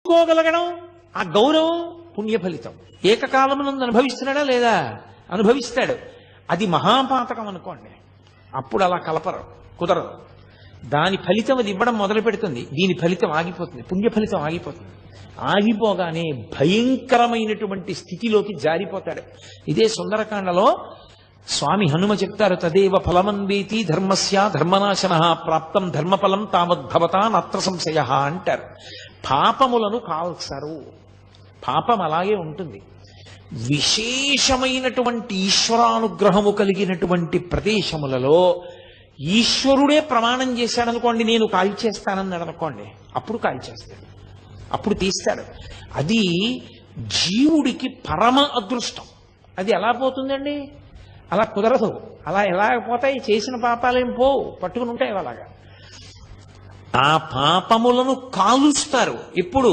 కోగలగడం, ఆ గౌరవం పుణ్య ఫలితం. ఏకకాలమునందు అనుభవిస్తున్నాడా లేదా? అనుభవిస్తాడు. అది మహాపాతకం అనుకోండి, అప్పుడు అలా కలపరు, కుదరదు. దాని ఫలితం అది ఇవ్వడం మొదలు పెడుతుంది, దీని ఫలితం ఆగిపోతుంది, పుణ్య ఫలితం ఆగిపోతుంది. ఆగిపోగానే భయంకరమైనటువంటి స్థితిలోకి జారిపోతాడు. ఇదే సుందరకాండలో స్వామి హనుమ చెప్తారు, తదేవ ఫలమన్వేతి ధర్మస్య ధర్మనాశన ప్రాప్తం ధర్మఫలం తావద్భవతా నత్ర సంశయ అంటారు. పాపములను కాల్సరు, పాపం అలాగే ఉంటుంది. విశేషమైనటువంటి ఈశ్వరానుగ్రహము కలిగినటువంటి ప్రదేశములలో ఈశ్వరుడే ప్రమాణం చేశాడనుకోండి, నేను కాల్చేస్తానన్నాడు అనుకోండి, అప్పుడు కాల్చేస్తాడు, అప్పుడు తీస్తాడు. అది జీవుడికి పరమ అదృష్టం. అది ఎలా పోతుందండి? అలా కుదరదు. అలా ఎలా పోతాయి? చేసిన పాపాలేం పోవు, పట్టుకుని ఉంటాయి అలాగా. ఆ పాపములను కాలుస్తారు. ఎప్పుడు?